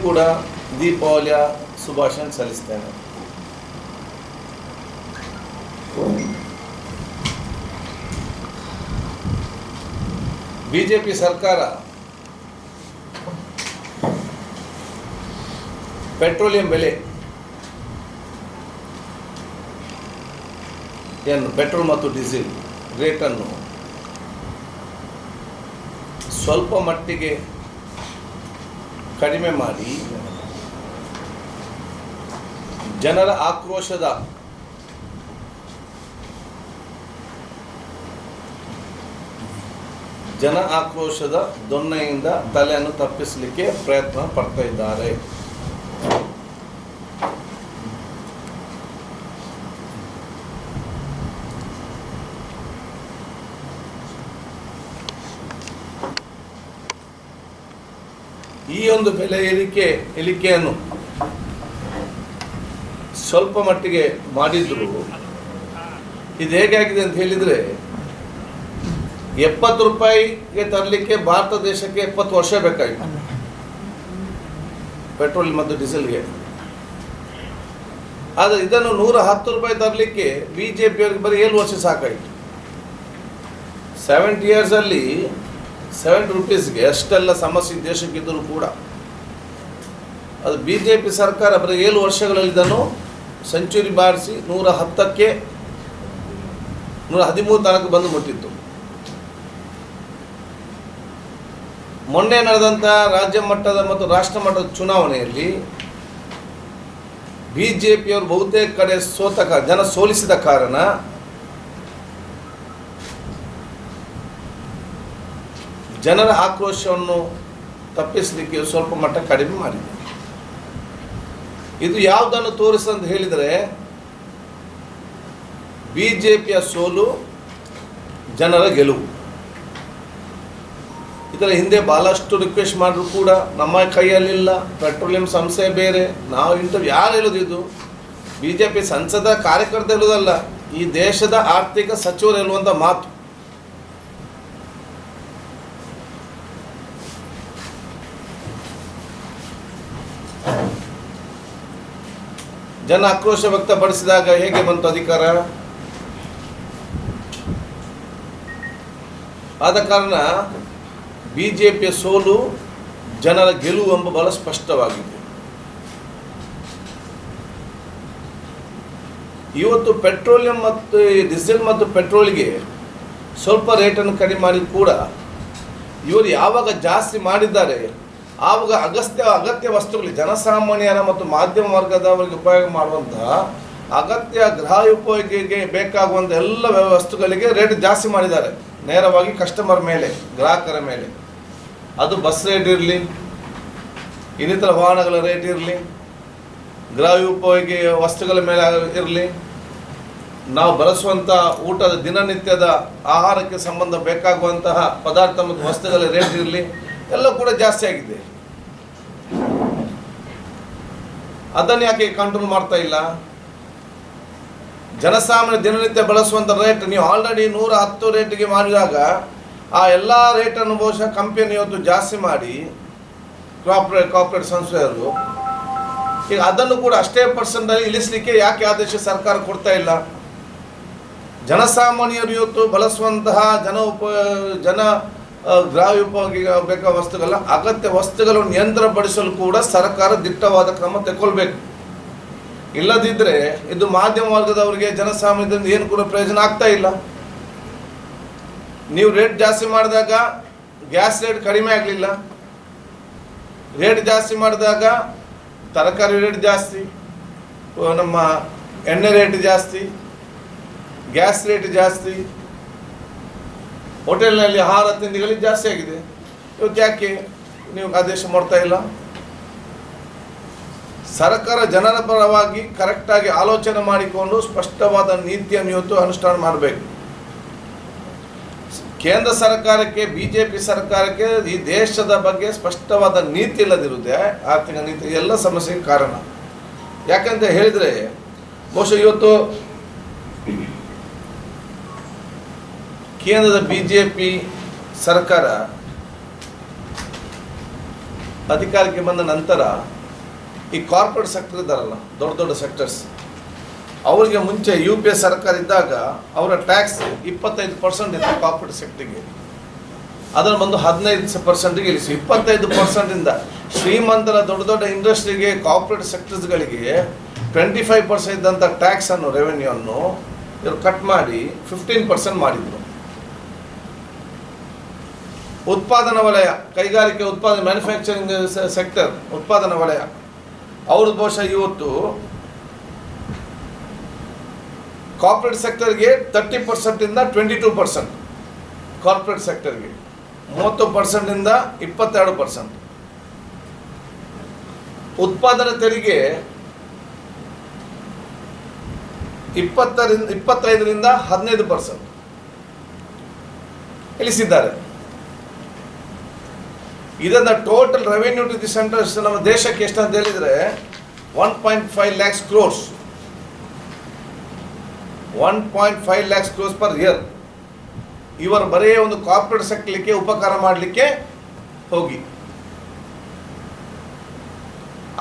ಕೂಡ ದೀಪಾವಳಿಯ ಶುಭಾಶಯ ಸಲ್ಲಿಸ್ತೇನೆ. ಬಿಜೆಪಿ ಸರ್ಕಾರ ಪೆಟ್ರೋಲಿಯಂ ಬೆಲೆ ಪೆಟ್ರೋಲ್ ಮತ್ತು ಡೀಸೆಲ್ ರೇಟನ್ನು ಸ್ವಲ್ಪ ಮಟ್ಟಿಗೆ ಕಡಿಮೆ ಮಾಡಿ ಜನರ ಆಕ್ರೋಶದ ದೊಣ್ಣೆಯಿಂದ ತಲೆಯನ್ನು ತಪ್ಪಿಸಲಿಕ್ಕೆ ಪ್ರಯತ್ನ ಪಡ್ತಾ ಇದ್ದಾರೆ. ಈ ಒಂದು ಬೆಲೆ ಇಳಿಕೆಯನ್ನು ಸ್ವಲ್ಪ ಮಟ್ಟಿಗೆ ಮಾಡಿದ್ರು ಇದು ಹೇಗಾಗಿದೆ ಅಂತ ಹೇಳಿದರೆ 70 ರೂಪಾಯಿಗೆ ತರಲಿಕ್ಕೆ ಭಾರತ ದೇಶಕ್ಕೆ 70 ವರ್ಷ ಬೇಕಾಗಿತ್ತು ಪೆಟ್ರೋಲ್ ಮತ್ತು ಡೀಸೆಲ್ಗೆ. ಆದರೆ ಇದನ್ನು 110 ರೂಪಾಯಿ ತರಲಿಕ್ಕೆ ಬಿಜೆಪಿಯವರಿಗೆ ಬರೀ 7 ವರ್ಷ ಸಾಕಾಯಿತು. 70 ಇಯರ್ಸಲ್ಲಿ 70 ರೂಪೀಸ್ಗೆ ಅಷ್ಟೆಲ್ಲ ಸಮಸ್ಯೆ ದೇಶಕ್ಕಿದ್ದರೂ ಕೂಡ ಅದು ಬಿಜೆಪಿ ಸರ್ಕಾರ ಬರೀ 7 ವರ್ಷಗಳಲ್ಲಿ ಇದನ್ನು ಸೆಂಚುರಿ ಬಾರಿಸಿ 110ಕ್ಕೆ 113 ತನಕ ಬಂದು ಮುಟ್ಟಿತ್ತು. ಮೊನ್ನೆ ನಡೆದಂಥ ರಾಜ್ಯ ಮಟ್ಟದ ಮತ್ತು ರಾಷ್ಟ್ರ ಮಟ್ಟದ ಚುನಾವಣೆಯಲ್ಲಿ ಬಿಜೆಪಿಯವರು ಬಹುತೇಕ ಕಡೆ ಜನ ಸೋಲಿಸಿದ ಕಾರಣ ಜನರ ಆಕ್ರೋಶವನ್ನು ತಪ್ಪಿಸಲಿಕ್ಕೆ ಸ್ವಲ್ಪ ಮಟ್ಟ ಕಡಿಮೆ ಮಾಡಿದೆ. ಇದು ಯಾವುದನ್ನು ತೋರಿಸಂತ ಹೇಳಿದರೆ ಬಿಜೆಪಿಯ ಸೋಲು ಜನರ ಗೆಲುವು. ಇದರ ಹಿಂದೆ ಭಾಳಷ್ಟು ರಿಕ್ವೆಸ್ಟ್ ಮಾಡಿದ್ರು ಕೂಡ ನಮ್ಮ ಕೈಯಲ್ಲಿಲ್ಲ, ಪೆಟ್ರೋಲಿಯಂ ಸಂಸ್ಥೆ ಬೇರೆ, ನಾವು ಯಾರು ಹೇಳೋದು? ಇದು ಬಿಜೆಪಿ ಸಂಸದ ಕಾರ್ಯಕರ್ತ ಹೇಳುವುದಲ್ಲ, ಈ ದೇಶದ ಆರ್ಥಿಕ ಸಚಿವರು ಹೇಳುವಂಥ ಮಾತು. ಜನ ಆಕ್ರೋಶ ವ್ಯಕ್ತಪಡಿಸಿದಾಗ ಹೇಗೆ ಬಂತು ಅಧಿಕಾರ? ಆದ ಕಾರಣ ಬಿಜೆಪಿಯ ಸೋಲು ಜನರ ಗೆಲುವು ಎಂಬ ಬಹಳ ಸ್ಪಷ್ಟವಾಗಿದೆ. ಇವತ್ತು ಪೆಟ್ರೋಲಿಯಂ ಮತ್ತು ಡೀಸೆಲ್ ಮತ್ತು ಪೆಟ್ರೋಲ್ಗೆ ಸ್ವಲ್ಪ ರೇಟನ್ನು ಕಡಿಮೆ ಮಾಡಿದ ಕೂಡ ಇವರು ಯಾವಾಗ ಜಾಸ್ತಿ ಮಾಡಿದ್ದಾರೆ ಆವಾಗ ಅಗತ್ಯ ವಸ್ತುಗಳು ಜನಸಾಮಾನ್ಯರ ಮತ್ತು ಮಾಧ್ಯಮ ವರ್ಗದವರಿಗೆ ಉಪಯೋಗ ಮಾಡುವಂತಹ ಅಗತ್ಯ ಗೃಹ ಉಪಯೋಗಕ್ಕೆ ಬೇಕಾಗುವಂಥ ಎಲ್ಲ ವಸ್ತುಗಳಿಗೆ ರೇಟ್ ಜಾಸ್ತಿ ಮಾಡಿದ್ದಾರೆ, ನೇರವಾಗಿ ಕಸ್ಟಮರ್ ಮೇಲೆ, ಗ್ರಾಹಕರ ಮೇಲೆ. ಅದು ಬಸ್ ರೇಟ್ ಇರಲಿ, ಇನ್ನಿತರ ವಾಹನಗಳ ರೇಟ್ ಇರಲಿ, ಗೃಹ ಉಪಯೋಗಿ ವಸ್ತುಗಳ ಮೇಲೆ ಇರಲಿ, ನಾವು ಬಳಸುವಂಥ ಊಟದ ದಿನನಿತ್ಯದ ಆಹಾರಕ್ಕೆ ಸಂಬಂಧ ಬೇಕಾಗುವಂತಹ ಪದಾರ್ಥ ಮತ್ತು ವಸ್ತುಗಳ ರೇಟ್ ಇರಲಿ, ಎಲ್ಲ ಕೂಡ ಜಾಸ್ತಿ ಆಗಿದೆ. ಅದನ್ನು ಯಾಕೆ ಕಂಟ್ರೋಲ್ ಮಾಡ್ತಾ ಇಲ್ಲ? ಜನಸಾಮಾನ್ಯ ದಿನನಿತ್ಯ ಬಳಸುವಂಥ ರೇಟ್ ನೀವು ಆಲ್ರೆಡಿ 110 ರೇಟಿಗೆ ಮಾಡಿದಾಗ ಆ ಎಲ್ಲ ರೇಟನ್ನು ಬಹುಶಃ ಕಂಪನಿ ಇವತ್ತು ಜಾಸ್ತಿ ಮಾಡಿ ಕಾರ್ಪೊರೇಟ್ ಸಂಸ್ಥೆಯವರು ಈಗ ಅದನ್ನು ಕೂಡ ಅಷ್ಟೇ ಪರ್ಸೆಂಟಲ್ಲಿ ಇಳಿಸಲಿಕ್ಕೆ ಯಾಕೆ ಆದೇಶ ಸರ್ಕಾರ ಕೊಡ್ತಾ ಇಲ್ಲ? ಜನಸಾಮಾನ್ಯರು ಇವತ್ತು ಬಳಸುವಂತಹ ಗೃಹ ಉಪಯೋಗಿಗೆ ಬೇಕಾದ ವಸ್ತುಗಳ ಅಗತ್ಯ ವಸ್ತುಗಳನ್ನು ನಿಯಂತ್ರಣಪಡಿಸಲು ಕೂಡ ಸರ್ಕಾರ ದಿಟ್ಟವಾದ ಕ್ರಮ ತಗೊಳ್ಬೇಕು. ಇಲ್ಲದಿದ್ದರೆ ಇದು ಮಾಧ್ಯಮ ವರ್ಗದವರಿಗೆ, ಜನಸಾಮಾನ್ಯರಿಂದ ಏನು ಕೂಡ ಪ್ರಯೋಜನ ಆಗ್ತಾ ಇಲ್ಲ. ನೀವು ರೇಟ್ ಜಾಸ್ತಿ ಮಾಡಿದಾಗ ಗ್ಯಾಸ್ ರೇಟ್ ಕಡಿಮೆ ಆಗಲಿಲ್ಲ, ರೇಟ್ ಜಾಸ್ತಿ ಮಾಡಿದಾಗ ತರಕಾರಿ ರೇಟ್ ಜಾಸ್ತಿ, ನಮ್ಮ ಎಣ್ಣೆ ರೇಟ್ ಜಾಸ್ತಿ, ಗ್ಯಾಸ್ ರೇಟ್ ಜಾಸ್ತಿ, ಹೋಟೆಲ್ನಲ್ಲಿ ಆಹಾರ ತಿಂಡಿಗಳಿಗೆ ಜಾಸ್ತಿ ಆಗಿದೆ. ಇವತ್ತು ಯಾಕೆ ನೀವು ಆದೇಶ ಮಾಡ್ತಾ ಇಲ್ಲ? ಸರ್ಕಾರ ಜನರ ಪರವಾಗಿ ಕರೆಕ್ಟಾಗಿ ಆಲೋಚನೆ ಮಾಡಿಕೊಂಡು ಸ್ಪಷ್ಟವಾದ ನೀತಿಯನ್ನು ಇವತ್ತು ಅನುಷ್ಠಾನ ಮಾಡಬೇಕು. ಕೇಂದ್ರ ಸರ್ಕಾರಕ್ಕೆ, ಬಿಜೆಪಿ ಸರ್ಕಾರಕ್ಕೆ ಈ ದೇಶದ ಬಗ್ಗೆ ಸ್ಪಷ್ಟವಾದ ನೀತಿ ಇಲ್ಲದಿರುವುದೇ ಆರ್ಥಿಕ ನೀತಿ ಎಲ್ಲ ಸಮಸ್ಯೆಗೆ ಕಾರಣ. ಯಾಕಂತ ಹೇಳಿದರೆ ಬಹುಶಃ ಇವತ್ತು ಕೇಂದ್ರದ ಬಿಜೆಪಿ ಸರ್ಕಾರ ಅಧಿಕಾರಕ್ಕೆ ಬಂದ ನಂತರ ಈ ಕಾರ್ಪೊರೇಟ್ ಸೆಕ್ಟರ್ ಇದ್ದಾರಲ್ಲ, ದೊಡ್ಡ ದೊಡ್ಡ ಸೆಕ್ಟರ್ಸ್, ಅವರಿಗೆ ಮುಂಚೆ UPA ಸರ್ಕಾರ ಇದ್ದಾಗ ಅವರ ಟ್ಯಾಕ್ಸ್ 25% ಇತ್ತು ಕಾರ್ಪೊರೇಟ್ ಸೆಕ್ಟರ್ಗೆ. ಅದನ್ನು ಬಂದು 15%ಗೆ ಇಳಿಸಿ 25%ಇಂದ ಶ್ರೀಮಂತರ ದೊಡ್ಡ ದೊಡ್ಡ ಇಂಡಸ್ಟ್ರಿಗೆ, ಕಾರ್ಪೊರೇಟ್ ಸೆಕ್ಟರ್ಸ್ಗಳಿಗೆ 25% ಇದ್ದಂಥ ಟ್ಯಾಕ್ಸನ್ನು, ರೆವೆನ್ಯೂ ಅನ್ನು ಇವರು ಕಟ್ ಮಾಡಿ 15% ಮಾಡಿದರು. ಉತ್ಪಾದನಾ ವಲಯ, ಕೈಗಾರಿಕೆ ಉತ್ಪಾದನೆ, ಮ್ಯಾನುಫ್ಯಾಕ್ಚರಿಂಗ್ ಸೆಕ್ಟರ್, ಉತ್ಪಾದನಾ ವಲಯ, ಅವ್ರದ್ದು ಬಹುಶಃ ಇವತ್ತು ಕಾರ್ಪೊರೇಟ್ ಸೆಕ್ಟರ್ಗೆ 30%ಇಂದ 22%, ಕಾರ್ಪೊರೇಟ್ ಸೆಕ್ಟರ್ಗೆ 30%ಇಂದ 22%. ಉತ್ಪಾದನಾ ತೆರಿಗೆ 25ರಿಂದ 15% ಇಳಿಸಿದ್ದಾರೆ. ಇದನ್ನ total revenue to the centres ನಮ್ಮ ದೇಶಕ್ಕೆ ಎಷ್ಟು ಅಂತ ಹೇಳಿದರೆ 1.5 lakhs crores, 1.5 lakhs crores per year. ಇವರು ಬರೀ ಒಂದು ಕಾರ್ಪೊರೇಟ್ ಸೆಕ್ಟರ್ಗೆ ಉಪಕಾರ ಮಾಡಲಿಕ್ಕೆ ಹೋಗಿ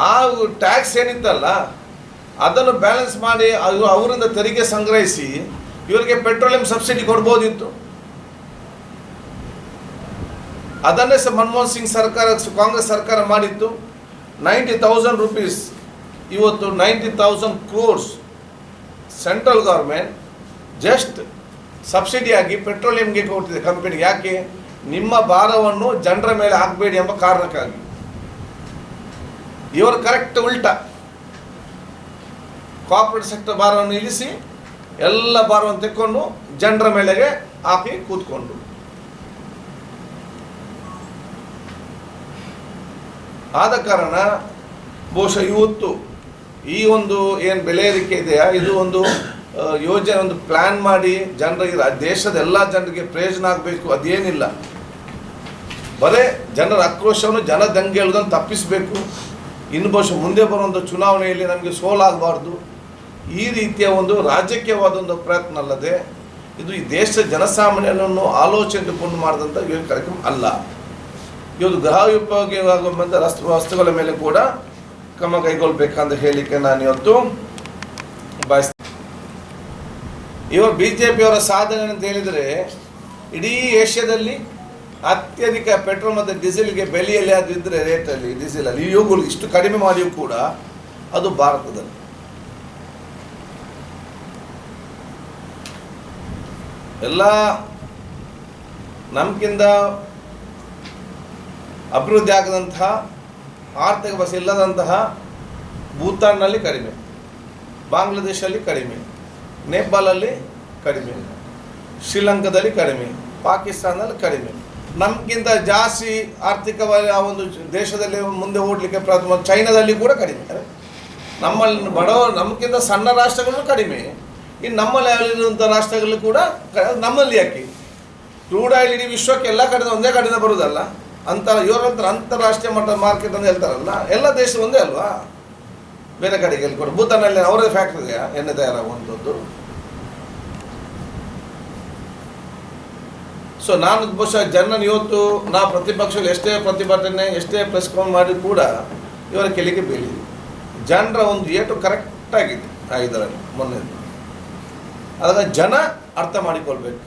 ಆ ಟ್ಯಾಕ್ಸ್ ಏನಿತ್ತಲ್ಲ ಅದನ್ನು ಬ್ಯಾಲೆನ್ಸ್ ಮಾಡಿ ಅವರಿಂದ ತೆರಿಗೆ ಸಂಗ್ರಹಿಸಿ ಇವರಿಗೆ ಪೆಟ್ರೋಲಿಯಂ ಸಬ್ಸಿಡಿ ಕೊಡ್ಬೋದಿತ್ತು. ಅದನ್ನೇ ಮನಮೋಹನ್ ಸಿಂಗ್ ಸರ್ಕಾರ, ಕಾಂಗ್ರೆಸ್ ಸರ್ಕಾರ ಮಾಡಿತ್ತು. 90,000 rupees, ಇವತ್ತು 90,000 crores ಸೆಂಟ್ರಲ್ ಗೌರ್ಮೆಂಟ್ ಜಸ್ಟ್ ಸಬ್ಸಿಡಿಯಾಗಿ ಪೆಟ್ರೋಲಿಯಂಗೆ ಕೊಟ್ಟಿದೆ ಕಂಪನಿಗೆ. ಯಾಕೆ? ನಿಮ್ಮ ಭಾರವನ್ನು ಜನರ ಮೇಲೆ ಹಾಕಬೇಡಿ ಎಂಬ ಕಾರಣಕ್ಕಾಗಿ. ಇವರು ಕರೆಕ್ಟ್ ಉಲ್ಟಾ, ಕಾರ್ಪೊರೇಟ್ ಸೆಕ್ಟರ್ ಭಾರವನ್ನು ಇಳಿಸಿ ಎಲ್ಲ ಭಾರವನ್ನು ತೆಕ್ಕೊಂಡು ಜನರ ಮೇಲೆಗೆ ಹಾಕಿ ಕೂತ್ಕೊಂಡು. ಆದ ಕಾರಣ ಬಹುಶಃ ಇವತ್ತು ಈ ಒಂದು ಏನು ಬೆಲೆ ಏರಿಕೆ ಇದೆಯಾ, ಇದು ಒಂದು ಯೋಜನೆ, ಒಂದು ಪ್ಲ್ಯಾನ್ ಮಾಡಿ ಜನರಿಗೆ, ದೇಶದ ಎಲ್ಲ ಜನರಿಗೆ ಪ್ರಯೋಜನ ಆಗಬೇಕು, ಅದೇನಿಲ್ಲ. ಬರೇ ಜನರ ಆಕ್ರೋಶವನ್ನು, ಜನ ದಂಗೆ ಹೇಳೋದನ್ನು ತಪ್ಪಿಸಬೇಕು. ಇನ್ನು ಬಹುಶಃ ಮುಂದೆ ಬರುವಂಥ ಚುನಾವಣೆಯಲ್ಲಿ ನಮಗೆ ಸೋಲಾಗಬಾರ್ದು. ಈ ರೀತಿಯ ಒಂದು ರಾಜಕೀಯವಾದ ಒಂದು ಪ್ರಯತ್ನ ಅಲ್ಲದೆ ಇದು ಈ ದೇಶದ ಜನಸಾಮಾನ್ಯರನ್ನು ಆಲೋಚನೆ ಇಟ್ಟುಕೊಂಡು ಮಾಡಿದಂಥ ಕಾರ್ಯಕ್ರಮ ಅಲ್ಲ. ಇವತ್ತು ಗೃಹ ಉಪಯೋಗವಾಗುವಂಥ ವಸ್ತುಗಳ ಮೇಲೆ ಕೂಡ ಕ್ರಮ ಕೈಗೊಳ್ಳಬೇಕಂತ ಹೇಳಲಿಕ್ಕೆ ನಾನು ಇವತ್ತು ಬಯಸ್ತೇನೆ. ಇವರು BJPಯವರ ಸಾಧನೆ ಅಂತ ಹೇಳಿದರೆ ಇಡೀ ಏಷ್ಯಾದಲ್ಲಿ ಅತ್ಯಧಿಕ ಪೆಟ್ರೋಲ್ ಮತ್ತು ಡೀಸೆಲ್ಗೆ ಬೆಲೆಯಲ್ಲಿ ಅದು ಇದ್ದರೆ, ರೇಟಲ್ಲಿ ಡೀಸೆಲಲ್ಲಿ ಇವುಗಳು ಇಷ್ಟು ಕಡಿಮೆ ಮಾಡಿಯೂ ಕೂಡ ಅದು ಭಾರತದಲ್ಲಿ. ಎಲ್ಲ ನಮ್ಗಿಂತ ಅಭಿವೃದ್ಧಿ ಆಗದಂತಹ, ಆರ್ಥಿಕ ಬಸ್ ಇಲ್ಲದಂತಹ ಭೂತಾನ್ನಲ್ಲಿ ಕಡಿಮೆ, ಬಾಂಗ್ಲಾದೇಶಲ್ಲಿ ಕಡಿಮೆ, ನೇಪಾಳಲ್ಲಿ ಕಡಿಮೆ, ಶ್ರೀಲಂಕಾದಲ್ಲಿ ಕಡಿಮೆ, ಪಾಕಿಸ್ತಾನದಲ್ಲಿ ಕಡಿಮೆ. ನಮಗಿಂತ ಜಾಸ್ತಿ ಆರ್ಥಿಕವಾಗಿ ಆ ಒಂದು ದೇಶದಲ್ಲಿ ಮುಂದೆ ಓಡಲಿಕ್ಕೆ ಪ್ರಯತ್ನ ಚೈನಾದಲ್ಲಿ ಕೂಡ ಕಡಿಮೆ. ನಮ್ಮಲ್ಲಿ ಬಡವರು, ನಮಗಿಂತ ಸಣ್ಣ ರಾಷ್ಟ್ರಗಳು ಕಡಿಮೆ. ಇನ್ನು ನಮ್ಮಲ್ಲಿ ಇರುವಂಥ ರಾಷ್ಟ್ರಗಳು ಕೂಡ ನಮ್ಮಲ್ಲಿ ಯಾಕೆ ಕ್ರೂಡ್ ಆಯಿಲ್ ಇಡೀ ವಿಶ್ವಕ್ಕೆ ಎಲ್ಲ ಕಡೆ ಒಂದೇ ಕಡೆಯಿಂದ ಬರೋದಲ್ಲ, ಇವರಂತರ ಅಂತಾರಾಷ್ಟ್ರೀಯ ಮಟ್ಟದ ಮಾರ್ಕೆಟ್ ಅಂತ ಹೇಳ್ತಾರಲ್ಲ, ಎಲ್ಲ ದೇಶ ಒಂದೇ ಅಲ್ವಾ, ಬೇರೆ ಕಡೆಗೆ ಎಲ್ಲಿ ಕೂಡ. ಭೂತಾನಲ್ಲಿ ಅವರದೇ ಫ್ಯಾಕ್ಟ್ರಿ ಇದೆಯಾ ಎಣ್ಣೆ ತಯಾರಾಗುವಂಥದ್ದು? ಸೊ ನಾನು ಬಹುಶಃ ಜನನ ಇವತ್ತು ನಾವು ಪ್ರತಿಪಕ್ಷಗಳು ಎಷ್ಟೇ ಪ್ರತಿಭಟನೆ, ಎಷ್ಟೇ ಪ್ರೆಸ್ ಕಾನ್ಫರೆನ್ಸ್ ಮಾಡಿ ಕೂಡ ಇವರ ಕೆಲಿಗೆ ಬೀಳಿದೆ. ಜನರ ಒಂದು ಏಟು ಕರೆಕ್ಟಾಗಿದೆ ಇದರಲ್ಲಿ ಮೊನ್ನೆ. ಅದನ್ನು ಜನ ಅರ್ಥ ಮಾಡಿಕೊಳ್ಬೇಕು.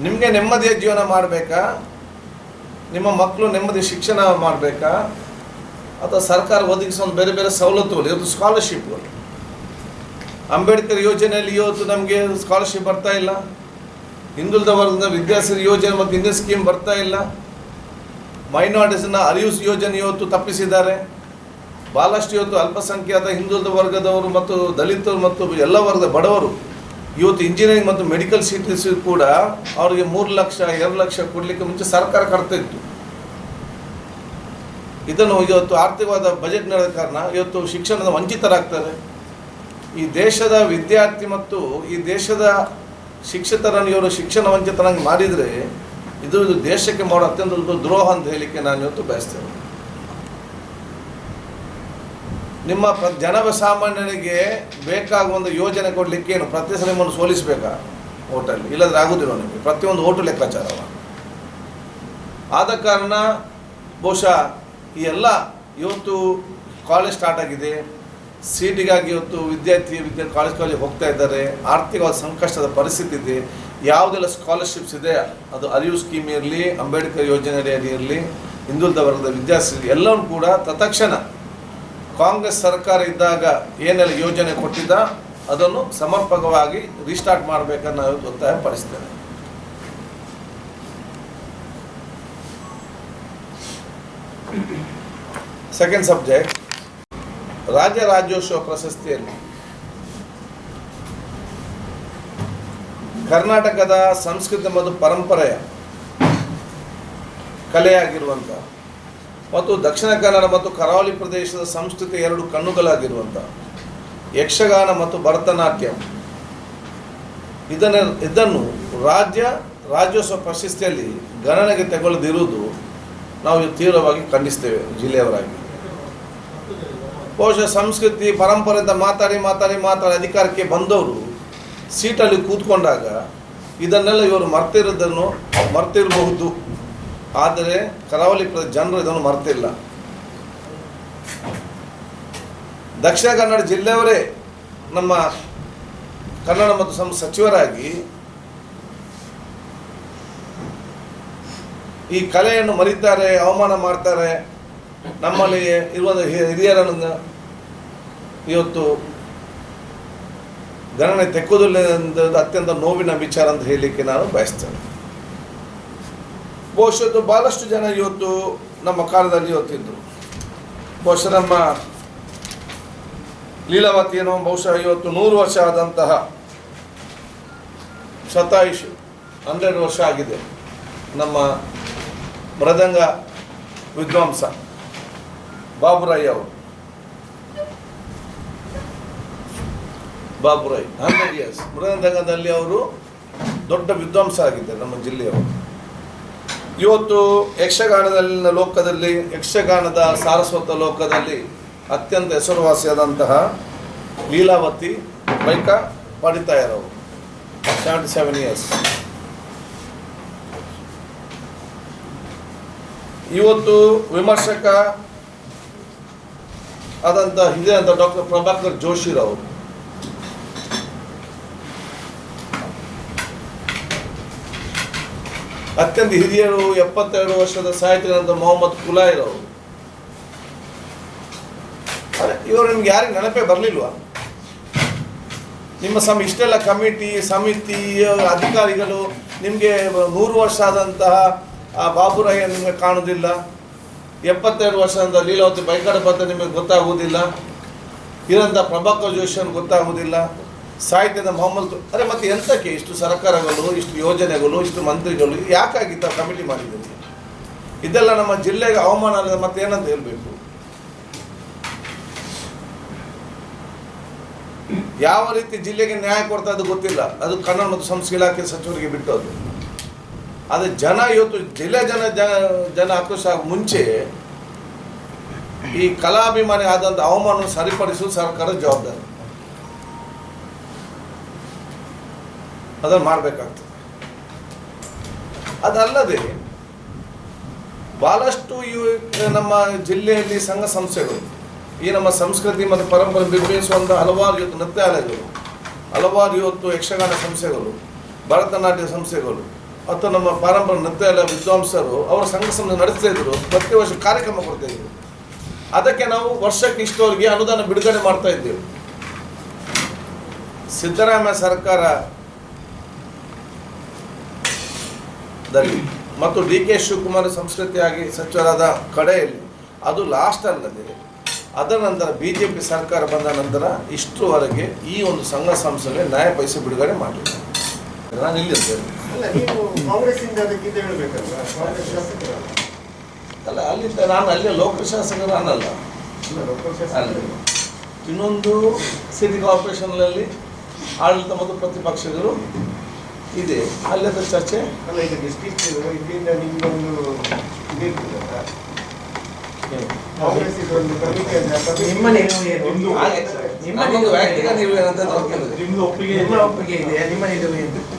ನಿಮಗೆ ನೆಮ್ಮದಿಯ ಜೀವನ ಮಾಡಬೇಕಾ, ನಿಮ್ಮ ಮಕ್ಕಳು ನೆಮ್ಮದಿ ಶಿಕ್ಷಣ ಮಾಡಬೇಕಾ, ಅಥವಾ ಸರ್ಕಾರ ಒದಗಿಸೋ ಬೇರೆ ಬೇರೆ ಸವಲತ್ತುಗಳು, ಇವತ್ತು ಸ್ಕಾಲರ್ಶಿಪ್ಗಳು, ಅಂಬೇಡ್ಕರ್ ಯೋಜನೆಯಲ್ಲಿ ಇವತ್ತು ನಮಗೆ ಸ್ಕಾಲರ್ಶಿಪ್ ಬರ್ತಾ ಇಲ್ಲ, ಹಿಂದುಳಿದ ವರ್ಗದ ವಿದ್ಯಾಸಿರಿ ಯೋಜನೆ ಮತ್ತು ಇಂದಿಯನ್ ಸ್ಕೀಮ್ ಬರ್ತಾ ಇಲ್ಲ, ಮೈನಾರಿಟೀಸ್ನ ಅರಿಯೂಸ್ ಯೋಜನೆ ಇವತ್ತು ತಪ್ಪಿಸಿದ್ದಾರೆ. ಭಾಳಷ್ಟು ಇವತ್ತು ಅಲ್ಪಸಂಖ್ಯಾತ ಹಿಂದುಳಿದ ವರ್ಗದವರು ಮತ್ತು ದಲಿತರು ಮತ್ತು ಎಲ್ಲ ವರ್ಗದ ಬಡವರು ಇವತ್ತು ಇಂಜಿನಿಯರಿಂಗ್ ಮತ್ತು ಮೆಡಿಕಲ್ ಸೀಟ್ಸ್ ಕೂಡ ಅವರಿಗೆ 3 ಲಕ್ಷ 2 ಲಕ್ಷ ಕೊಡಲಿಕ್ಕೆ ಮುಂಚೆ ಸರ್ಕಾರ ಕಟ್ತಾ ಇತ್ತು. ಇದನ್ನು ಇವತ್ತು ಆರ್ಥಿಕವಾದ ಬಜೆಟ್ ನಡೆದ ಕಾರಣ ಇವತ್ತು ಶಿಕ್ಷಣದ ವಂಚಿತರಾಗ್ತಾರೆ. ಈ ದೇಶದ ವಿದ್ಯಾರ್ಥಿ ಮತ್ತು ಈ ದೇಶದ ಶಿಕ್ಷಕರನ್ನು ಇವರು ಶಿಕ್ಷಣ ವಂಚಿತರಾಗಿ ಮಾಡಿದರೆ ಇದು ದೇಶಕ್ಕೆ ಮಾಡೋ ಅತ್ಯಂತ ದ್ರೋಹ ಅಂತ ಹೇಳಲಿಕ್ಕೆ ನಾನು ಇವತ್ತು ಬಯಸ್ತೇನೆ. ನಿಮ್ಮ ಜನಸಾಮಾನ್ಯರಿಗೆ ಬೇಕಾಗುವಂಥ ಯೋಜನೆ ಕೊಡಲಿಕ್ಕೆ ಏನು ಪ್ರತಿ ಸಲ ನಿಮ್ಮನ್ನು ಸೋಲಿಸಬೇಕಾ ಓಟಲ್ಲಿ? ಇಲ್ಲದ್ರೆ ಆಗೋದಿಲ್ಲ ನಿಮಗೆ, ಪ್ರತಿಯೊಂದು ಓಟು ಲೆಕ್ಕಾಚಾರವ. ಆದ ಕಾರಣ ಬಹುಶಃ ಈ ಎಲ್ಲ ಇವತ್ತು ಕಾಲೇಜ್ ಸ್ಟಾರ್ಟ್ ಆಗಿದೆ, ಸೀಟಿಗಾಗಿ ಇವತ್ತು ವಿದ್ಯಾರ್ಥಿ ಕಾಲೇಜ್ ಹೋಗ್ತಾ ಇದ್ದಾರೆ. ಆರ್ಥಿಕವಾದ ಸಂಕಷ್ಟದ ಪರಿಸ್ಥಿತಿ ಇದೆ. ಯಾವುದೆಲ್ಲ ಸ್ಕಾಲರ್ಶಿಪ್ಸ್ ಇದೆ, ಅದು ಅರಿವು ಸ್ಕೀಮ್ ಇರಲಿ, ಅಂಬೇಡ್ಕರ್ ಯೋಜನೆ ಅಡಿ ಇರಲಿ, ಹಿಂದುಳಿದ ವರ್ಗದ ವಿದ್ಯಾರ್ಥಿ ಎಲ್ಲವೂ ಕೂಡ ತತ್ಕ್ಷಣ ಕಾಂಗ್ರೆಸ್ ಸರ್ಕಾರ ಇದ್ದಾಗ ಏನೆಲ್ಲ ಯೋಜನೆ ಕೊಟ್ಟಿದ್ದ ಅದನ್ನು ಸಮರ್ಪಕವಾಗಿ ರೀಸ್ಟಾರ್ಟ್ ಮಾಡಬೇಕನ್ನೋ ಒತ್ತಾಯ ಪಡಿಸ್ತೇನೆ. ಸೆಕೆಂಡ್ ಸಬ್ಜೆಕ್ಟ್, ರಾಜ್ಯೋತ್ಸವ ಪ್ರಶಸ್ತಿಯಲ್ಲಿ ಕರ್ನಾಟಕದ ಸಂಸ್ಕೃತಿ ಮತ್ತು ಪರಂಪರೆಯ ಕಲೆಯಾಗಿರುವಂಥ ಮತ್ತು ದಕ್ಷಿಣ ಕನ್ನಡ ಮತ್ತು ಕರಾವಳಿ ಪ್ರದೇಶದ ಸಂಸ್ಕೃತಿ ಎರಡು ಕಣ್ಣುಗಳಾಗಿರುವಂಥ ಯಕ್ಷಗಾನ ಮತ್ತು ಭರತನಾಟ್ಯ ಇದನ್ನು ರಾಜ್ಯೋತ್ಸವ ಪ್ರಶಸ್ತಿಯಲ್ಲಿ ಗಣನೆಗೆ ತೆಗೊಳ್ಳದಿರುವುದು ನಾವು ತೀವ್ರವಾಗಿ ಖಂಡಿಸ್ತೇವೆ. ಜಿಲ್ಲೆಯವರಾಗಿ ಬಹುಶಃ ಸಂಸ್ಕೃತಿ ಪರಂಪರೆ ಅಂತ ಮಾತಾಡಿ ಅಧಿಕಾರಕ್ಕೆ ಬಂದವರು ಸೀಟಲ್ಲಿ ಕೂತ್ಕೊಂಡಾಗ ಇದನ್ನೆಲ್ಲ ಇವರು ಮರ್ತಿರಬಹುದು. ಆದರೆ ಕರಾವಳಿ ಜನರು ಇದನ್ನು ಮರ್ತಿಲ್ಲ. ದಕ್ಷಿಣ ಕನ್ನಡ ಜಿಲ್ಲೆಯವರೇ ನಮ್ಮ ಕನ್ನಡ ಮತ್ತು ಸಚಿವರಾಗಿ ಈ ಕಲೆಯನ್ನು ಮರೀತಾರೆ, ಅವಮಾನ ಮಾಡ್ತಾರೆ. ನಮ್ಮಲ್ಲಿ ಇರುವ ಹಿರಿಯರನ್ನು ಇವತ್ತು ಗಣನೆ ತೆಕ್ಕೋದಿಲ್ಲ ಎಂಬುದು ಅತ್ಯಂತ ನೋವಿನ ವಿಚಾರ ಅಂತ ಹೇಳಲಿಕ್ಕೆ ನಾನು ಬಯಸ್ತೇನೆ. ಬಹುಶಃ ಭಾಳಷ್ಟು ಜನ ಇವತ್ತು ನಮ್ಮ ಕಾಲದಲ್ಲಿ ಇವತ್ತಿದ್ದರು. ಬಹುಶಃ ನಮ್ಮ ಲೀಲಾವತಿಯನ್ನು ಬಹುಶಃ ಇವತ್ತು 100 ವರ್ಷ ಆದಂತಹ ಶತಾಯುಷ್ 100 ವರ್ಷ ಆಗಿದೆ. ನಮ್ಮ ಮೃದಂಗ ವಿದ್ವಾಂಸ ಬಾಬುರಾಯ್ ಅವರು 100 ಇಯರ್ಸ್ ಮೃದಂಗದಲ್ಲಿ ಅವರು ದೊಡ್ಡ ವಿದ್ವಾಂಸ ಆಗಿದ್ದಾರೆ ನಮ್ಮ ಜಿಲ್ಲೆಯವರು. ಇವತ್ತು ಯಕ್ಷಗಾನದ ಸಾರಸ್ವತ ಲೋಕದಲ್ಲಿ ಅತ್ಯಂತ ಹೆಸರುವಾಸಿಯಾದಂತಹ ಲೀಲಾವತಿ ಬೈಕ ಪಡಿತಾಯರವರು 77 ಇಯರ್ಸ್. ಇವತ್ತು ವಿಮರ್ಶಕ ಆದಂಥ ಹಿರಿಯಂತ ಡಾಕ್ಟರ್ ಪ್ರಭಾಕರ್ ಜೋಶಿರವರು ಅತ್ಯಂತ ಹಿರಿಯರು 72 ವರ್ಷದ ಸಾಹಿತ್ಯದಂತ ಮೊಹಮ್ಮದ್ ಕುಲಾಯಿರವರು. ಇವರು ನಿಮ್ಗೆ ಯಾರಿಗೆ ನೆನಪೇ ಬರಲಿಲ್ವಾ? ನಿಮ್ಮ ಇಷ್ಟೆಲ್ಲ ಕಮಿಟಿ ಸಮಿತಿ ಅಧಿಕಾರಿಗಳು ನಿಮಗೆ 100 ವರ್ಷ ಆದಂತಹ ಬಾಬುರಾಯ ನಿಮಗೆ ಕಾಣುವುದಿಲ್ಲ, 72 ವರ್ಷದ ಲೀಲಾವತಿ ಬೈಕಡ ಪದ್ಧತಿ ನಿಮಗೆ ಗೊತ್ತಾಗುವುದಿಲ್ಲ, ಇರಂಥ ಪ್ರಭಾಕರ್ ಜೋಶಿ ಗೊತ್ತಾಗುವುದಿಲ್ಲ, ಸಾಹಿತ್ಯದ ಮೊಹಮ್ಮದ್ ಮತ್ತೆ ಎಂತಕ್ಕೆ ಇಷ್ಟು ಸರ್ಕಾರಗಳು, ಇಷ್ಟು ಯೋಜನೆಗಳು, ಇಷ್ಟು ಮಂತ್ರಿಗಳು ಯಾಕಾಗಿತ್ತು ಕಮಿಟಿ ಮಾಡಿದ್ದೀರಿ? ಇದೆಲ್ಲ ನಮ್ಮ ಜಿಲ್ಲೆಗೆ ಅವಮಾನ ಅಲ್ಲ, ಮತ್ತೆ ಏನಂತ ಹೇಳಬೇಕು? ಯಾವ ರೀತಿ ಜಿಲ್ಲೆಗೆ ನ್ಯಾಯ ಕೊಡ್ತಾ ಅದು ಗೊತ್ತಿಲ್ಲ. ಅದು ಕನ್ನಡ ಮತ್ತು ಸಂಸ್ಕೃತಿ ಇಲಾಖೆ ಸಚಿವರಿಗೆ ಬಿಟ್ಟದ್ದು. ಆದರೆ ಇವತ್ತು ಜಿಲ್ಲೆ ಜನ ಆಕ್ರೋಶ ಮುಂಚೆ ಈ ಕಲಾಭಿಮಾನಿ ಆದಂಥ ಅವಮಾನ ಸರಿಪಡಿಸುವುದು ಸರ್ಕಾರದ ಜವಾಬ್ದಾರಿ. ಅದನ್ನು ಮಾಡಬೇಕಾಗ್ತದೆ. ಅದಲ್ಲದೆ ಭಾಳಷ್ಟು ನಮ್ಮ ಜಿಲ್ಲೆಯಲ್ಲಿ ಸಂಘ ಸಂಸ್ಥೆಗಳು ಈ ನಮ್ಮ ಸಂಸ್ಕೃತಿ ಮತ್ತು ಪರಂಪರೆ ಬಿಂಬಿಸುವಂಥ ಹಲವಾರು ಇವತ್ತು ನೃತ್ಯಾಲಯಗಳು, ಹಲವಾರು ಇವತ್ತು ಯಕ್ಷಗಾನ ಸಂಸ್ಥೆಗಳು, ಭರತನಾಟ್ಯ ಸಂಸ್ಥೆಗಳು ಮತ್ತು ನಮ್ಮ ಪಾರಂಪರಿಕ ನೃತ್ಯಾಲಯ ವಿದ್ವಾಂಸರು ಅವರ ಸಂಘ ಸಂಸ್ಥೆ ನಡೆಸ್ತಾ ಇದ್ರು. ಪ್ರತಿ ವರ್ಷ ಕಾರ್ಯಕ್ರಮ ಕೊಡ್ತಾ ಇದ್ರು. ಅದಕ್ಕೆ ನಾವು ವರ್ಷಕ್ಕೆ ಇಷ್ಟವರೆಗೆ ಅನುದಾನ ಬಿಡುಗಡೆ ಮಾಡ್ತಾ ಇದ್ದೇವೆ. ಸಿದ್ದರಾಮಯ್ಯ ಸರ್ಕಾರದಲ್ಲಿ ಮತ್ತು DK ಶಿವಕುಮಾರ್ ಸಂಸ್ಕೃತಿಯಾಗಿ ಸಚಿವರಾದ ಕಡೆಯಲ್ಲಿ ಅದು ಲಾಸ್ಟ್ ಅಲ್ಲದೆ ಅದರ ನಂತರ BJP ಸರ್ಕಾರ ಬಂದ ನಂತರ ಇಷ್ಟರವರೆಗೆ ಈ ಒಂದು ಸಂಘ ಸಂಸ್ಥೆಗೆ ನ್ಯಾಯ ಪೈಸೆ ಬಿಡುಗಡೆ ಮಾಡಲಿಲ್ಲ. ನಾನು ಇಲ್ಲಿ ಅಲ್ಲ, ಅಲ್ಲಿಂದ ನಾನು ಅಲ್ಲೇ ಲೋಕಲ್ ಶಾಸಕರು ಅನ್ನಲ್ಲ. ಅಲ್ಲಿ ಇನ್ನೊಂದು ಸಿಟಿ ಕಾರ್ಪೊರೇಷನ್ನಲ್ಲಿ ಆಡಳಿತ ಮತ್ತು ಪ್ರತಿಪಕ್ಷಗಳು ಇದೆ, ಅಲ್ಲದ ಚರ್ಚೆ ಅಲ್ಲ. ಈಗ ಡಿಸ್ಟ್ರಿಕ್ಟ್ ಇದರಿಂದ ನಿಮ್ಮೊಂದು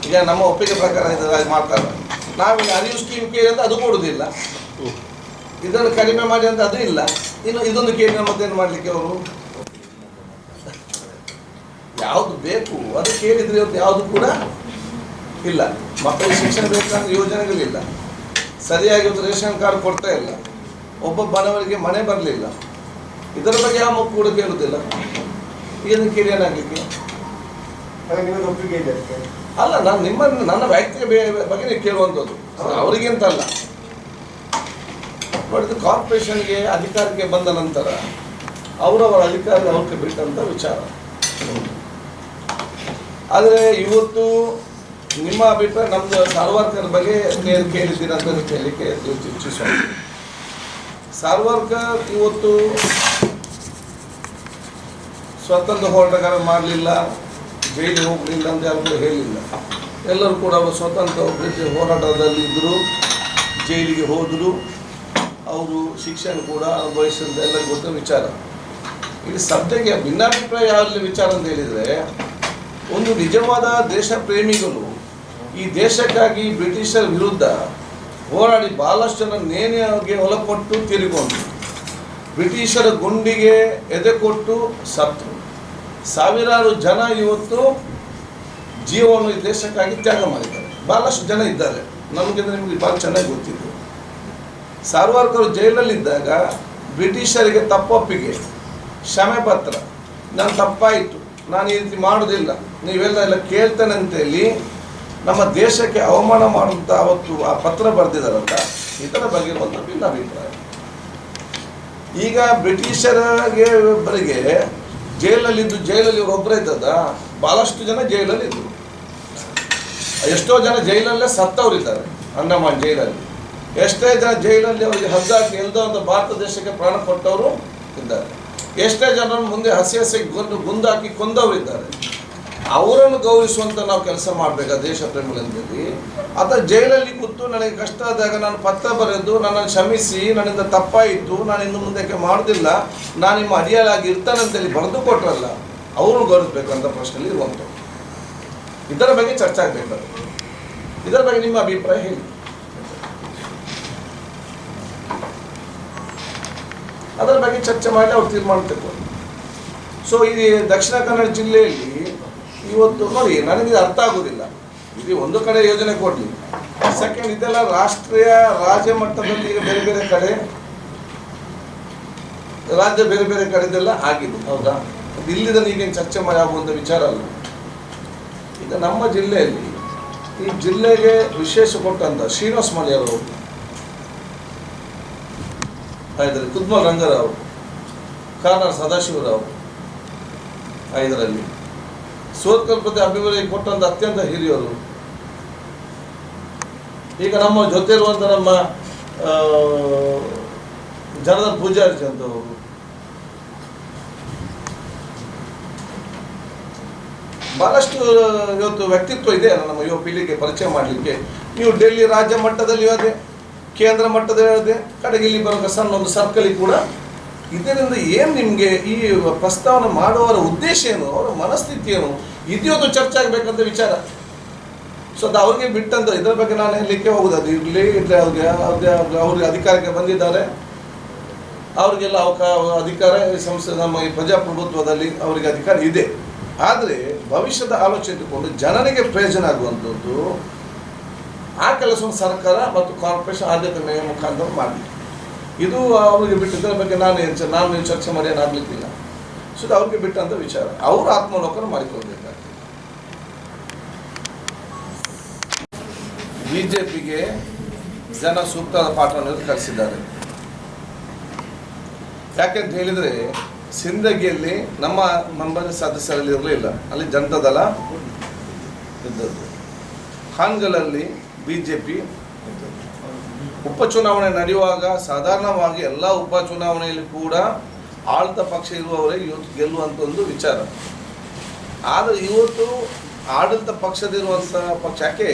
ಈಗ ನಮ್ಮ ಒಪ್ಪಿಗೆ ಪ್ರಕಾರ ಮಾಡ್ತಾರೆ. ನಾವೀಗ ಅರಿವು ಸ್ಕೀಮ್ ಕೇಳಿದ್ರೆ ಅದು ಕೊಡುವುದಿಲ್ಲ. ಇದನ್ನು ಕಡಿಮೆ ಮಾಡಿ ಅಂತ ಅದು ಇಲ್ಲ. ಇನ್ನು ಇದೊಂದು ಕೇಳಿ ಮತ್ತೇನು ಮಾಡಲಿಕ್ಕೆ ಅವರು ಯಾವುದು ಬೇಕು ಅದು ಕೇಳಿದ್ರೆ ಇವತ್ತು ಯಾವುದು ಕೂಡ ಇಲ್ಲ. ಮಕ್ಕಳಿಗೆ ಶಿಕ್ಷಣ ಬೇಕಂದ್ರೆ ಯೋಜನೆಗಳಿಲ್ಲ, ಸರಿಯಾಗಿ ಒಂದು ರೇಷನ್ ಕಾರ್ಡ್ ಕೊಡ್ತಾ ಇಲ್ಲ, ಒಬ್ಬ ಬಡವರಿಗೆ ಮನೆ ಬರಲಿಲ್ಲ. ಇದರ ಬಗ್ಗೆ ಯಾವ ಮಕ್ಕಳು ಕೂಡ ಕೇಳುವುದಿಲ್ಲ. ಇದನ್ನು ಕೇಳಿ ಏನಾಗಲಿಕ್ಕೆ ಅಲ್ಲ. ನಾನು ನನ್ನ ವ್ಯಕ್ತಿಯ ಬಗ್ಗೆ ಕೇಳುವಂಥದ್ದು ಅವರಿಗಿಂತಲ್ಲ. ನೋಡಿದ್ರೆ ಕಾರ್ಪೊರೇಷನ್ಗೆ ಅಧಿಕಾರಕ್ಕೆ ಬಂದ ನಂತರ ಅವರವರ ಅಧಿಕಾರ ಅವ್ರಿಗೆ ಬಿಟ್ಟಂಥ ವಿಚಾರ. ಆದರೆ ಇವತ್ತು ನಿಮ್ಮ ಅಭಿಪ್ರಾಯ ನಮ್ಮದು ಸಾರ್ವರ್ಕರ್ ಬಗ್ಗೆ ಕೇಳಿದ್ದೀರ ಅಂತ ಕೇಳಲಿಕ್ಕೆ ಇಚ್ಛಿಸೋಣ. ಸಾರ್ವರ್ಕರ್ ಇವತ್ತು ಸ್ವತಂತ್ರ ಹೋರಾಟಗಾರ ಮಾಡಲಿಲ್ಲ, ಜೈಲಿಗೆ ಹೋಗಲಿಲ್ಲ ಅಂತ ಯಾರು ಕೂಡ ಹೇಳಿಲ್ಲ. ಎಲ್ಲರೂ ಕೂಡ ಅವರು ಸ್ವತಂತ್ರ ಹೋರಾಟದಲ್ಲಿ ಇದ್ದರು, ಜೈಲಿಗೆ ಹೋದರು, ಅವರು ಶಿಕ್ಷಣ ಕೂಡ ಅನುಭವಿಸಿದ ಎಲ್ಲರಿಗೂ ಗೊತ್ತ ವಿಚಾರ. ಇಲ್ಲಿ ಸದ್ಯಕ್ಕೆ ಭಿನ್ನಾಭಿಪ್ರಾಯ ಯಾರಲ್ಲಿ ವಿಚಾರ ಅಂತ ಹೇಳಿದರೆ, ಒಂದು ನಿಜವಾದ ದೇಶ ಪ್ರೇಮಿಗಳು ಈ ದೇಶಕ್ಕಾಗಿ ಬ್ರಿಟಿಷರ ವಿರುದ್ಧ ಹೋರಾಡಿ ಬಹಳಷ್ಟು ಜನ ನೇಣಿಗೆ ಒಳಪಟ್ಟು ತೀರಿಕೊಂಡ್ರು, ಬ್ರಿಟಿಷರ ಗುಂಡಿಗೆ ಎದೆ ಕೊಟ್ಟು ಸತ್ತು, ಸಾವಿರಾರು ಜನ ಇವತ್ತು ಜೀವವನ್ನು ಈ ದೇಶಕ್ಕಾಗಿ ತ್ಯಾಗ ಮಾಡಿದ್ದಾರೆ. ಬಹಳಷ್ಟು ಜನ ಇದ್ದಾರೆ, ನಮಗೆ ನಿಮಗೆ ಭಾಳ ಚೆನ್ನಾಗಿ ಗೊತ್ತಿತ್ತು. ಸಾರ್ವರ್ಕರ್ ಜೈಲಲ್ಲಿದ್ದಾಗ ಬ್ರಿಟಿಷರಿಗೆ ತಪ್ಪೊಪ್ಪಿಗೆ, ಕ್ಷಮೆ ಪತ್ರ, ನಾನು ತಪ್ಪಾಯಿತು, ನಾನು ಈ ರೀತಿ ಮಾಡೋದಿಲ್ಲ, ನೀವೆಲ್ಲ ಕೇಳ್ತೇನೆ ಅಂತೇಳಿ ನಮ್ಮ ದೇಶಕ್ಕೆ ಅವಮಾನ ಮಾಡುವಂಥ ಅವತ್ತು ಆ ಪತ್ರ ಬರೆದಿದ್ದಾರಂತ. ಇದರ ಬಗ್ಗೆ ಒಂದು ಭಿನ್ನಾಭಿಪ್ರಾಯ. ಈಗ ಬ್ರಿಟಿಷರಿಗೆ ಒಬ್ಬರಿಗೆ ಜೈಲಲ್ಲಿ ಒಬ್ಬರೇ ಇದ್ದದ, ಭಾಳಷ್ಟು ಜನ ಜೈಲಲ್ಲಿದ್ದರು. ಎಷ್ಟೋ ಜನ ಜೈಲಲ್ಲೇ ಸತ್ತವರಿದ್ದಾರೆ, ಅಂಡಮಾನ್ ಜೈಲಲ್ಲಿ. ಎಷ್ಟೇ ಜನ ಜೈಲಲ್ಲಿ ಅವರಿಗೆ ಹದ್ದಾಕಿ ಎಲ್ದೋ ಒಂದು ಭಾರತ ದೇಶಕ್ಕೆ ಪ್ರಾಣ ಕೊಟ್ಟವರು ಇದ್ದಾರೆ. ಎಷ್ಟೇ ಜನರನ್ನು ಮುಂದೆ ಹಸಿ ಗುಂದಾಕಿ ಕೊಂದವರಿದ್ದಾರೆ. ಅವರನ್ನು ಗೌರವಿಸುವಂಥ ನಾವು ಕೆಲಸ ಮಾಡಬೇಕಾ ದೇಶ ಪ್ರೇಮಿಗಳಂತೇಳಿ. ಅಥವಾ ಜೈಲಲ್ಲಿ ಕೂತು ನನಗೆ ಕಷ್ಟ ಆದಾಗ ನಾನು ಪತ್ರ ಬರೆದು ನನ್ನನ್ನು ಕ್ಷಮಿಸಿ, ನನ್ನಿಂದ ತಪ್ಪಾಯಿತು, ನಾನು ಇನ್ನು ಮುಂದಕ್ಕೆ ಮಾಡೋದಿಲ್ಲ, ನಾನು ನಿಮ್ಮ ಅಡಿಯಾಳಾಗಿ ಇರ್ತಾನೆ ಅಂತೇಳಿ ಬರೆದು ಕೊಟ್ಟರಲ್ಲ, ಅವ್ರನ್ನು ಗೌರವಿಸ್ಬೇಕಂತ ಪ್ರಶ್ನೆಯಲ್ಲಿ ಇರುವಂಥದ್ದು. ಇದರ ಬಗ್ಗೆ ಚರ್ಚೆ ಆಗಬೇಕಾದ್ರೆ ಇದರ ಬಗ್ಗೆ ನಿಮ್ಮ ಅಭಿಪ್ರಾಯ ಹೇಳಿ. ಅದರ ಬಗ್ಗೆ ಚರ್ಚೆ ಮಾಡಿ ಅವ್ರು ತೀರ್ಮಾನ ತಗೊಂಡು. ಸೊ ಈ ದಕ್ಷಿಣ ಕನ್ನಡ ಜಿಲ್ಲೆಯಲ್ಲಿ ಇವತ್ತು ನೋಡಿ, ನನಗೆ ಅರ್ಥ ಆಗೋದಿಲ್ಲ. ಇಲ್ಲಿ ಒಂದು ಕಡೆ ಯೋಜನೆ ಕೊಡಲಿ, ಸೆಕೆಂಡ್ ಇದೆಲ್ಲ ರಾಷ್ಟ್ರೀಯ ರಾಜ್ಯ ಮಟ್ಟದಲ್ಲಿ ಈಗ ಬೇರೆ ಬೇರೆ ಕಡೆ ಕಡೆದೆಲ್ಲ ಆಗಿದೆ, ಹೌದಾ? ಇಲ್ಲಿದ್ದನ್ನು ಈಗೇನು ಚರ್ಚೆ ಮಾಡಿ ಆಗುವಂಥ ವಿಚಾರ ಅಲ್ಲ. ಈಗ ನಮ್ಮ ಜಿಲ್ಲೆಯಲ್ಲಿ ಈ ಜಿಲ್ಲೆಗೆ ವಿಶೇಷ ಕೊಟ್ಟಂತ ಶ್ರೀನಿವಾಸ ಮಲ್ಯರು ಇದರಲ್ಲಿ, ಕುದ್ಮಲ್ ರಂಗರಾವ್, ಕಾರ್ನಾಡ್ ಸದಾಶಿವರಾವ್ ಇದರಲ್ಲಿ, ಸೋತ್ಕಲ್ಪತೆ ಅಭಿವೃದ್ಧಿ ಕೊಟ್ಟಂತ ಅತ್ಯಂತ ಹಿರಿಯರು. ಈಗ ನಮ್ಮ ಜೊತೆ ಇರುವಂಥ ನಮ್ಮ ಜನಾರ್ದನ್ ಪೂಜಾರಿ ಅಂತವರು, ಬಹಳಷ್ಟು ಇವತ್ತು ವ್ಯಕ್ತಿತ್ವ ಇದೆ ನಮ್ಮ ಯುವ ಪೀಳಿಗೆ ಪರಿಚಯ ಮಾಡಲಿಕ್ಕೆ. ನೀವು ಡೆಲ್ಲಿ ರಾಜ್ಯ ಮಟ್ಟದಲ್ಲಿ ಅದೇ, ಕೇಂದ್ರ ಮಟ್ಟದಲ್ಲಿ ಅದೇ, ಕಡೆಗೆ ಇಲ್ಲಿ ಬರೋ ಸಣ್ಣ ಒಂದು ಸರ್ಕಲಿಗೆ ಕೂಡ. ಇದರಿಂದ ಏನು ನಿಮಗೆ ಈ ಪ್ರಸ್ತಾವನೆ ಮಾಡುವವರ ಉದ್ದೇಶ ಏನು, ಅವರ ಮನಸ್ಥಿತಿ ಏನು, ಇದೆಯೋದು ಚರ್ಚೆ ಆಗಬೇಕಂತ ವಿಚಾರ. ಸೊ ಅದು ಅವ್ರಿಗೆ ಬಿಟ್ಟಂತ. ಇದರ ಬಗ್ಗೆ ನಾನು ಹೇಳಲಿಕ್ಕೆ ಹೋಗುದು, ಅದು ಇರಲಿ ಇದ್ರೆ ಅವ್ರಿಗೆ ಅಧಿಕಾರಕ್ಕೆ ಬಂದಿದ್ದಾರೆ, ಅವ್ರಿಗೆಲ್ಲ ಅಧಿಕಾರ ಸಂಸ್ಥೆ ನಮ್ಮ ಈ ಪ್ರಜಾಪ್ರಭುತ್ವದಲ್ಲಿ ಅವರಿಗೆ ಅಧಿಕಾರ ಇದೆ. ಆದರೆ ಭವಿಷ್ಯದ ಆಲೋಚನೆ ಇಟ್ಟುಕೊಂಡು ಜನರಿಗೆ ಪ್ರಯೋಜನ ಆಗುವಂಥದ್ದು ಆ ಕೆಲಸವನ್ನು ಸರ್ಕಾರ ಮತ್ತು ಕಾರ್ಪೊರೇಷನ್ ಆದ್ಯತೆ ಮುಖಾಂತರ ಮಾಡಲಿ. ಇದು ಅವ್ರಿಗೆ ಬಿಟ್ಟು ಇದರ ಬಗ್ಗೆ ನಾನು ಚರ್ಚೆ ಮಾಡಿ ಏನಾಗಲಿಕ್ಕಿಲ್ಲ. ಸೊ ಇದು ಅವ್ರಿಗೆ ಬಿಟ್ಟಂಥ ವಿಚಾರ, ಅವರು ಆತ್ಮಲೋಕನ ಮಾಡಿಕೊಳ್ಬೇಕಾಗ್ತದೆ. ಬಿಜೆಪಿಗೆ ಜನ ಸೂಕ್ತವಾದ ಪಾಠವನ್ನು ಕಲಿಸಿದ್ದಾರೆ. ಯಾಕೆಂತ ಹೇಳಿದರೆ, ಸಿಂದಗಿಯಲ್ಲಿ ನಮ್ಮ ಮಂಬಳಿ ಸದಸ್ಯರಲ್ಲಿ ಇರಲಿಲ್ಲ, ಅಲ್ಲಿ ಜನತಾದಳ ಇದ್ದದ್ದು. ಹಾನ್ಗಲಲ್ಲಿ ಬಿಜೆಪಿ ಉಪಚುನಾವಣೆ ನಡೆಯುವಾಗ ಸಾಧಾರಣವಾಗಿ ಎಲ್ಲ ಉಪಚುನಾವಣೆಯಲ್ಲಿ ಕೂಡ ಆಳ್ತ ಪಕ್ಷ ಇರುವವರೇ ಇವತ್ತು ಗೆಲ್ಲುವಂಥ ಒಂದು ವಿಚಾರ. ಆದರೆ ಇವತ್ತು ಆಡಳಿತ ಪಕ್ಷದಿರುವಂಥ ಪಕ್ಷಕ್ಕೆ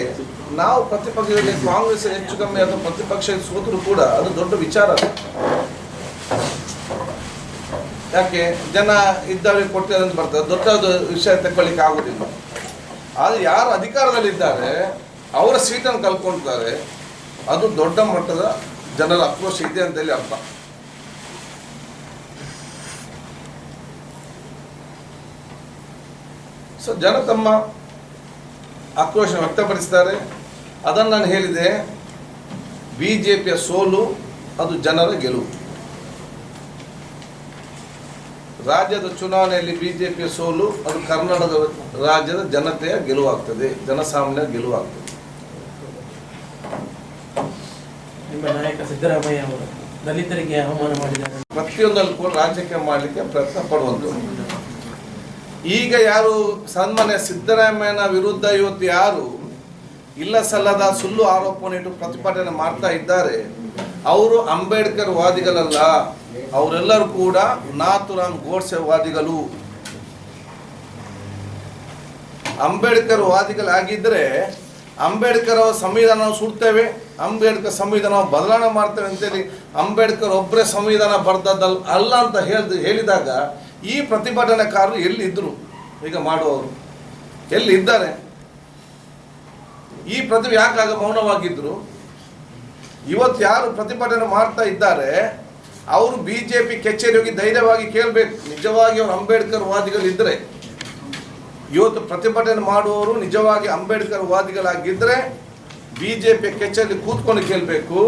ನಾವು ಪ್ರತಿಪಕ್ಷದಲ್ಲಿ ಕಾಂಗ್ರೆಸ್ ಹೆಚ್ಚು ಕಮ್ಮಿ ಅಥವಾ ಪ್ರತಿಪಕ್ಷ ಸೋತರೂ ಕೂಡ ಅದು ದೊಡ್ಡ ವಿಚಾರ. ಯಾಕೆ ಜನ ಇದ್ದವರಿಗೆ ಕೊಡ್ತಾರೆ ಅಂತ ಬರ್ತದೆ, ದೊಡ್ಡ ವಿಷಯ ತಗೊಳ್ಳಿಕ್ಕೆ ಆಗೋದಿಲ್ಲ. ಆದರೆ ಯಾರು ಅಧಿಕಾರದಲ್ಲಿದ್ದಾರೆ ಅವರ ಸೀಟನ್ನು ಕಲ್ಕೊಳ್ತಾರೆ, ಅದು ದೊಡ್ಡ ಮಟ್ಟದ ಜನರ ಆಕ್ರೋಶ ಇದೆ ಅಂತೇಳಿ ಅರ್ಥ. ಸೊ ಜನ ತಮ್ಮ ಆಕ್ರೋಶ ವ್ಯಕ್ತಪಡಿಸಿದ್ದಾರೆ. ಅದನ್ನು ನಾನು ಹೇಳಿದೆ, ಬಿಜೆಪಿಯ ಸೋಲು ಅದು ಜನರ ಗೆಲುವು. ರಾಜ್ಯದ ಚುನಾವಣೆಯಲ್ಲಿ ಬಿಜೆಪಿಯ ಸೋಲು ಅದು ಕರ್ನಾಟಕ ರಾಜ್ಯದ ಜನತೆಯ ಗೆಲುವಾಗ್ತದೆ, ಜನಸಾಮಾನ್ಯರ ಗೆಲುವಾಗ್ತದೆ. ನಿಮ್ಮ ನಾಯಕ ಸಿದ್ದರಾಮಯ್ಯ ಅವರು ದಲಿತರಿಗೆ ಅವಮಾನ ಮಾಡಿದ್ದಾರೆ, ಪ್ರತಿಯೊಂದಲ್ಲೂ ಕೂಡ ರಾಜಕೀಯ ಮಾಡಲಿಕ್ಕೆ ಪ್ರಯತ್ನ ಪಡುವಂಥದ್ದು. ಈಗ ಯಾರು ಸನ್ಮಾನ್ಯ ಸಿದ್ದರಾಮಯ್ಯನ ವಿರುದ್ಧ ಇವತ್ತು ಯಾರು ಇಲ್ಲ ಸಲ್ಲದ ಸುಳ್ಳು ಆರೋಪವನ್ನು ಇಟ್ಟು ಪ್ರತಿಭಟನೆ ಮಾಡ್ತಾ ಇದ್ದಾರೆ, ಅವರು ಅಂಬೇಡ್ಕರ್ ವಾದಿಗಳಲ್ಲ, ಅವರೆಲ್ಲರೂ ಕೂಡ ನಾಥುರಾಮ್ ಗೋಡ್ಸೆ ವಾದಿಗಳು. ಅಂಬೇಡ್ಕರ್ ವಾದಿಗಳಾಗಿದ್ದರೆ ಅಂಬೇಡ್ಕರ್ ಅವರ ಸಂವಿಧಾನ ಸುಡ್ತೇವೆ, ಅಂಬೇಡ್ಕರ್ ಸಂವಿಧಾನ ಬದಲಾವಣೆ ಮಾಡ್ತೇವೆ ಅಂತೇಳಿ ಅಂಬೇಡ್ಕರ್ ಒಬ್ಬರೇ ಸಂವಿಧಾನ ಬರ್ದದ್ದಲ್ಲ ಅಲ್ಲ ಅಂತ ಹೇಳಿದಾಗ ಈ ಪ್ರತಿಭಟನಾಕಾರರು ಎಲ್ಲಿದ್ದರು? ಈಗ ಮಾಡುವವರು ಎಲ್ಲಿದ್ದಾರೆ? ಈ ಪ್ರತಿಭೆ ಯಾಕಾಗ ಮೌನವಾಗಿದ್ದರು? ಇವತ್ತು ಯಾರು ಪ್ರತಿಭಟನೆ ಮಾಡ್ತಾ ಇದ್ದಾರೆ ಅವರು ಬಿಜೆಪಿ ಕಚೇರಿ ಹೋಗಿ ಧೈರ್ಯವಾಗಿ ಕೇಳಬೇಕು. ನಿಜವಾಗಿ ಅವರು ಅಂಬೇಡ್ಕರ್ ವಾದಿಗಳಿದ್ದರೆ, ಇವತ್ತು ಪ್ರತಿಭಟನೆ ಮಾಡುವವರು ನಿಜವಾಗಿ ಅಂಬೇಡ್ಕರ್ ವಾದಿಗಳಾಗಿದ್ದರೆ ಬಿಜೆಪಿ ಕಚೇರಿ ಕೂತ್ಕೊಂಡು ಕೇಳಬೇಕು.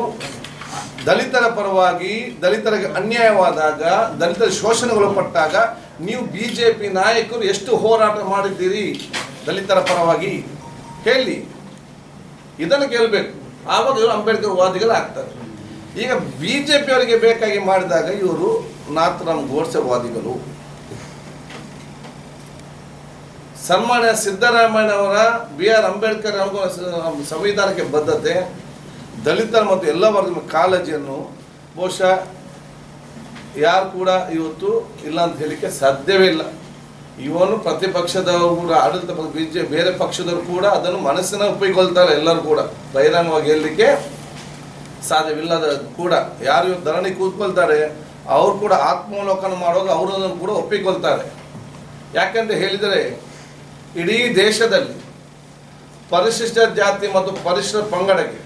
ದಲಿತರ ಪರವಾಗಿ, ದಲಿತರಿಗೆ ಅನ್ಯಾಯವಾದಾಗ, ದಲಿತರ ಶೋಷಣೆಗೊಳಪಟ್ಟಾಗ ನೀವು ಬಿಜೆಪಿ ನಾಯಕರು ಎಷ್ಟು ಹೋರಾಟ ಮಾಡಿದ್ದೀರಿ ದಲಿತರ ಪರವಾಗಿ ಹೇಳಿ, ಇದನ್ನು ಕೇಳಬೇಕು. ಆವಾಗ ಇವರು ಅಂಬೇಡ್ಕರ್ ವಾದಿಗಳಾಗ್ತಾರೆ. ಈಗ ಬಿಜೆಪಿ ಅವರಿಗೆ ಬೇಕಾಗಿ ಮಾಡಿದಾಗ ಇವರು ನಾಥುರಾಮ್ ಗೋಡ್ಸೆ ವಾದಿಗಳು. ಸನ್ಮಾನ್ಯ ಸಿದ್ದರಾಮಯ್ಯನವರ BR ಅಂಬೇಡ್ಕರ್ ಸಂವಿಧಾನಕ್ಕೆ ಬದ್ಧತೆ, ದಲಿತರ ಮತ್ತು ಎಲ್ಲ ವರ್ಗದ ಕಾಳಜಿಯನ್ನು ಬಹುಶಃ ಯಾರು ಕೂಡ ಇವತ್ತು ಇಲ್ಲ ಅಂತ ಹೇಳಲಿಕ್ಕೆ ಸಾಧ್ಯವೇ ಇಲ್ಲ. ಇವನು ಪ್ರತಿಪಕ್ಷದವರು ಕೂಡ, ಆಡಳಿತ ಬಿಜೆಪಿ ಬೇರೆ ಪಕ್ಷದವರು ಕೂಡ ಅದನ್ನು ಮನಸ್ಸಿನ ಒಪ್ಪಿಕೊಳ್ತಾರೆ. ಎಲ್ಲರೂ ಕೂಡ ಬಹಿರಂಗವಾಗಿ ಹೇಳಲಿಕ್ಕೆ ಸಾಧ್ಯವಿಲ್ಲದ ಕೂಡ ಯಾರು ಇವತ್ತು ಧರಣಿ ಕೂತ್ಕೊಳ್ತಾರೆ ಅವರು ಕೂಡ ಆತ್ಮಾವಲೋಕನ ಮಾಡುವಾಗ ಅವರನ್ನು ಕೂಡ ಒಪ್ಪಿಕೊಳ್ತಾರೆ. ಯಾಕಂತ ಹೇಳಿದರೆ ಇಡೀ ದೇಶದಲ್ಲಿ ಪರಿಶಿಷ್ಟ ಜಾತಿ ಮತ್ತು ಪರಿಶಿಷ್ಟ ಪಂಗಡಕ್ಕೆ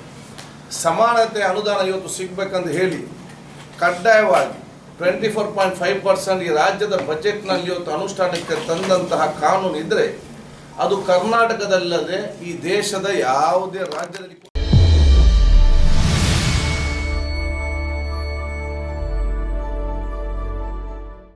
ಸಮಾನತೆ ಅನುದಾನ ಇವತ್ತು ಸಿಗಬೇಕಂತ ಹೇಳಿ ಕಡ್ಡಾಯವಾಗಿ 24.5% ಈ ರಾಜ್ಯದ ಬಜೆಟ್ನಲ್ಲಿ ಇವತ್ತು ಅನುಷ್ಠಾನಕ್ಕೆ ತಂದಂತಹ ಕಾನೂನು ಇದ್ದರೆ ಅದು ಕರ್ನಾಟಕದಲ್ಲದೆ ಈ ದೇಶದ ಯಾವುದೇ ರಾಜ್ಯದಲ್ಲಿ